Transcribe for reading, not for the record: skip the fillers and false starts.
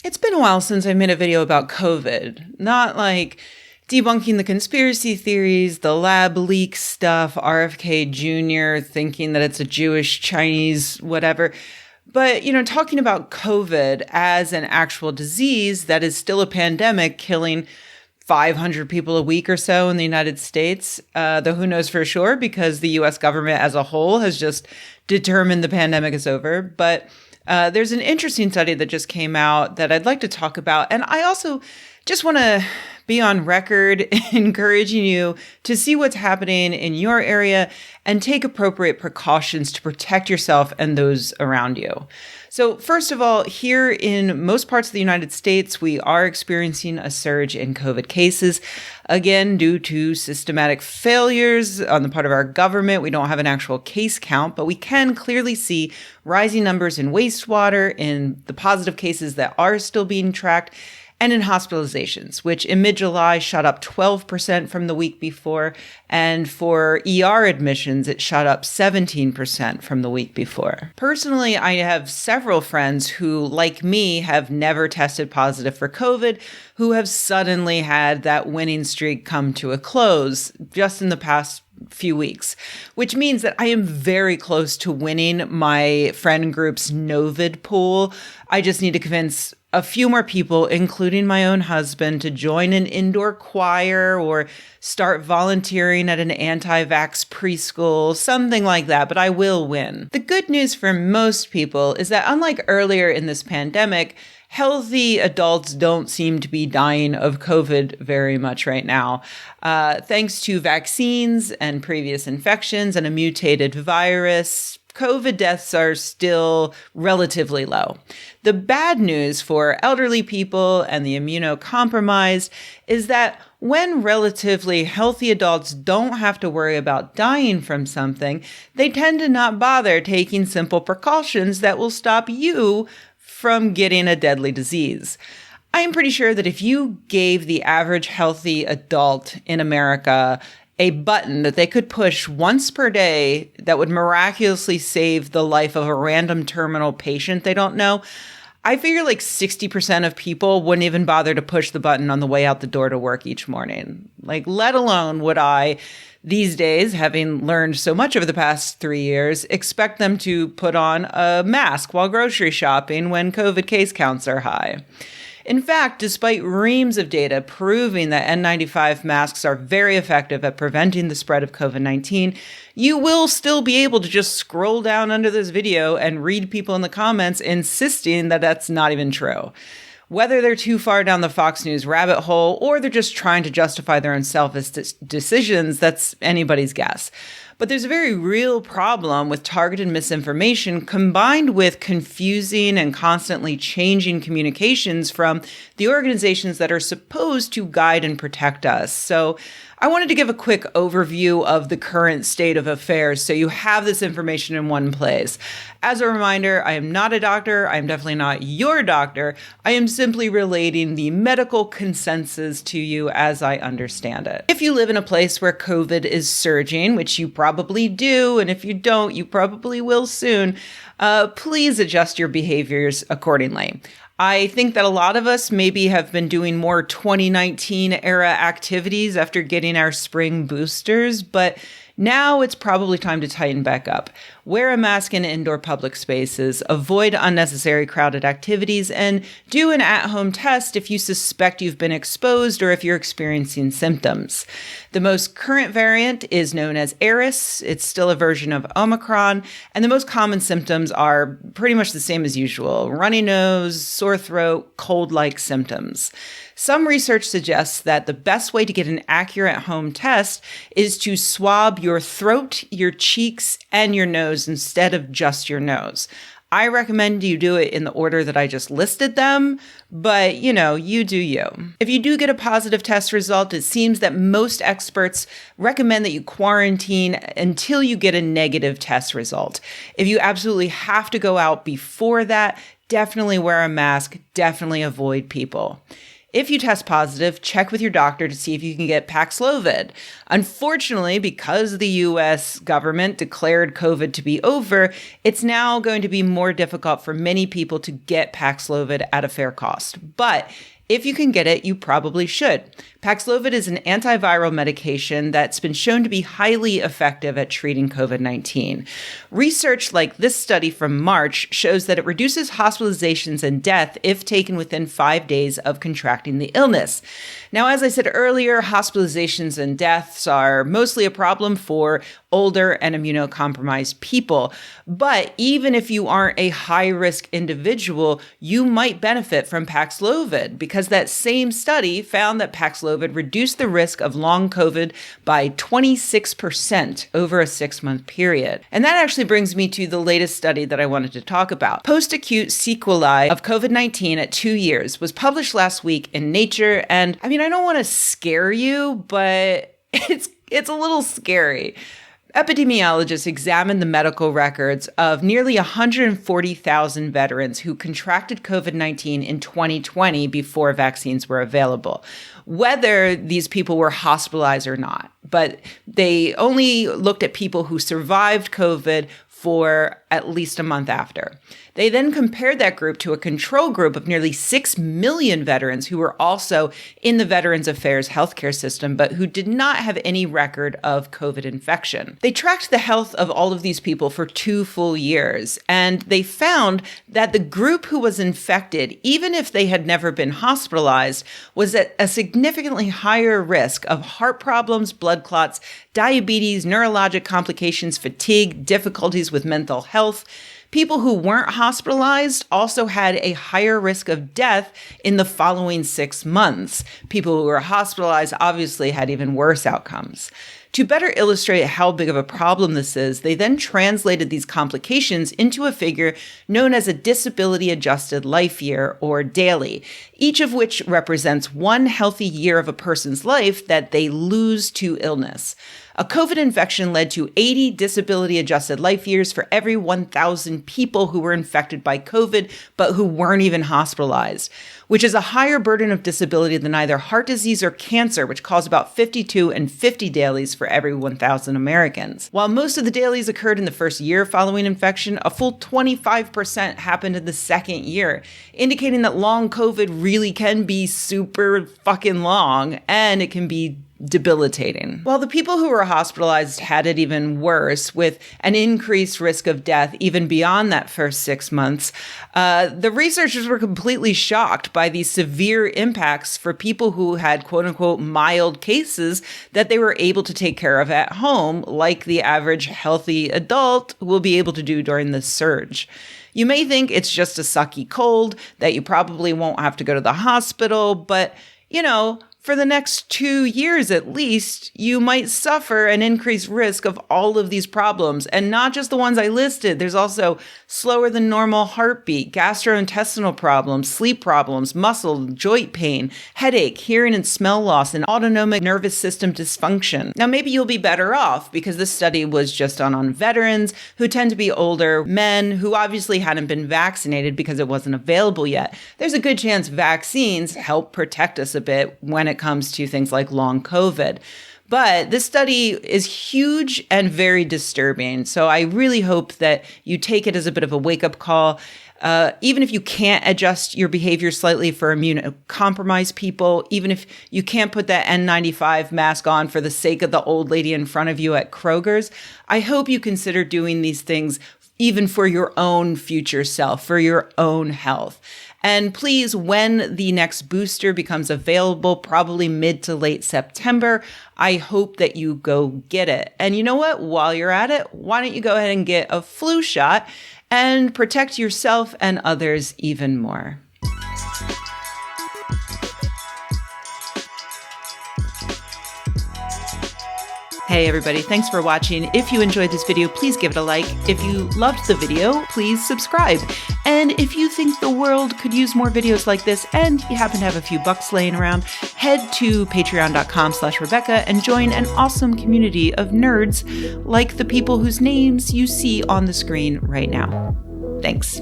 It's been a while since I made a video about COVID. Not like debunking the conspiracy theories, the lab leak stuff, RFK Jr. thinking that it's a Jewish, Chinese, whatever. But, talking about COVID as an actual disease that is still a pandemic, killing 500 people a week or so in the United States, though who knows for sure, because the US government as a whole has just determined the pandemic is over. But there's an interesting study that just came out that I'd like to talk about. And I also just want to be on record encouraging you to see what's happening in your area and take appropriate precautions to protect yourself and those around you. So first of all, here in most parts of the United States, we are experiencing a surge in COVID cases. Again, due to systematic failures on the part of our government, we don't have an actual case count, but we can clearly see rising numbers in wastewater, in the positive cases that are still being tracked, and in hospitalizations, which in mid-July shot up 12% from the week before. And for ER admissions, it shot up 17% from the week before. Personally, I have several friends who, like me, have never tested positive for COVID, who have suddenly had that winning streak come to a close just in the past few weeks, which means that I am very close to winning my friend group's Novid pool. I just need to convince a few more people, including my own husband, to join an indoor choir or start volunteering at an anti-vax preschool, something like that, but I will win. The good news for most people is that unlike earlier in this pandemic, healthy adults don't seem to be dying of COVID very much right now. Thanks to vaccines and previous infections and a mutated virus, COVID deaths are still relatively low. The bad news for elderly people and the immunocompromised is that when relatively healthy adults don't have to worry about dying from something, they tend to not bother taking simple precautions that will stop you from getting a deadly disease. I am pretty sure that if you gave the average healthy adult in America a button that they could push once per day that would miraculously save the life of a random terminal patient they don't know, I figure like 60% of people wouldn't even bother to push the button on the way out the door to work each morning. Like, let alone would I, these days, having learned so much over the past 3 years, expect them to put on a mask while grocery shopping when COVID case counts are high. In fact, despite reams of data proving that N95 masks are very effective at preventing the spread of COVID-19, you will still be able to just scroll down under this video and read people in the comments insisting that that's not even true. Whether they're too far down the Fox News rabbit hole or they're just trying to justify their own selfish decisions, that's anybody's guess. But there's a very real problem with targeted misinformation combined with confusing and constantly changing communications from the organizations that are supposed to guide and protect us. So I wanted to give a quick overview of the current state of affairs so you have this information in one place. As a reminder, I am not a doctor. I am definitely not your doctor. I am simply relating the medical consensus to you as I understand it. If you live in a place where COVID is surging, which you probably do, and if you don't, you probably will soon, please adjust your behaviors accordingly. I think that a lot of us maybe have been doing more 2019 era activities after getting our spring boosters, but now it's probably time to tighten back up. Wear a mask in indoor public spaces, avoid unnecessary crowded activities, and do an at-home test if you suspect you've been exposed or if you're experiencing symptoms. The most current variant is known as Eris. It's still a version of Omicron, and the most common symptoms are pretty much the same as usual: runny nose, sore throat, cold-like symptoms. Some research suggests that the best way to get an accurate home test is to swab your throat, your cheeks, and your nose instead of just your nose. I recommend you do it in the order that I just listed them, but you do you. If you do get a positive test result, it seems that most experts recommend that you quarantine until you get a negative test result. If you absolutely have to go out before that, definitely wear a mask, definitely avoid people. If you test positive, check with your doctor to see if you can get Paxlovid. Unfortunately, because the U.S. government declared COVID to be over, it's now going to be more difficult for many people to get Paxlovid at a fair cost. But if you can get it, you probably should. Paxlovid is an antiviral medication that's been shown to be highly effective at treating COVID-19. Research like this study from March shows that it reduces hospitalizations and death if taken within 5 days of contracting the illness. Now, as I said earlier, hospitalizations and deaths are mostly a problem for older and immunocompromised people. But even if you aren't a high-risk individual, you might benefit from Paxlovid because that same study found that Paxlovid reduced the risk of long COVID by 26% over a 6-month period. And that actually brings me to the latest study that I wanted to talk about. Post-acute sequelae of COVID-19 at 2 years was published last week in Nature. And I mean, I don't want to scare you, but it's a little scary. Epidemiologists examined the medical records of nearly 140,000 veterans who contracted COVID-19 in 2020 before vaccines were available, whether these people were hospitalized or not. But they only looked at people who survived COVID for at least a month after. They then compared that group to a control group of nearly 6 million veterans who were also in the Veterans Affairs healthcare system, but who did not have any record of COVID infection. They tracked the health of all of these people for 2 full years, and they found that the group who was infected, even if they had never been hospitalized, was at a significantly higher risk of heart problems, blood clots, diabetes, neurologic complications, fatigue, difficulties with mental health. People who weren't hospitalized also had a higher risk of death in the following 6 months. People who were hospitalized obviously had even worse outcomes. To better illustrate how big of a problem this is, they then translated these complications into a figure known as a disability-adjusted life year, or DALY, each of which represents 1 healthy year of a person's life that they lose to illness. A COVID infection led to 80 disability-adjusted life years for every 1,000 people who were infected by COVID, but who weren't even hospitalized, which is a higher burden of disability than either heart disease or cancer, which caused about 52 and 50 DALYs for every 1,000 Americans. While most of the DALYs occurred in the first year following infection, a full 25% happened in the second year, indicating that long COVID really can be super fucking long, and it can be debilitating. While the people who were hospitalized had it even worse, with an increased risk of death even beyond that first 6 months, the researchers were completely shocked by these severe impacts for people who had quote-unquote mild cases that they were able to take care of at home, like the average healthy adult will be able to do during this surge. You may think it's just a sucky cold, that you probably won't have to go to the hospital, but, for the next 2 years at least, you might suffer an increased risk of all of these problems, and not just the ones I listed. There's also slower than normal heartbeat, gastrointestinal problems, sleep problems, muscle, joint pain, headache, hearing and smell loss, and autonomic nervous system dysfunction. Now, maybe you'll be better off because this study was just done on veterans who tend to be older men who obviously hadn't been vaccinated because it wasn't available yet. There's a good chance vaccines help protect us a bit when it comes to things like long COVID. But this study is huge and very disturbing. So I really hope that you take it as a bit of a wake-up call. Even if you can't adjust your behavior slightly for immunocompromised people, even if you can't put that N95 mask on for the sake of the old lady in front of you at Kroger's, I hope you consider doing these things even for your own future self, for your own health. And please, when the next booster becomes available, probably mid to late September, I hope that you go get it. And you know what? While you're at it, why don't you go ahead and get a flu shot and protect yourself and others even more? Hey everybody, thanks for watching. If you enjoyed this video, please give it a like. If you loved the video, please subscribe. And if you think the world could use more videos like this and you happen to have a few bucks laying around, head to patreon.com/Rebecca and join an awesome community of nerds like the people whose names you see on the screen right now. Thanks.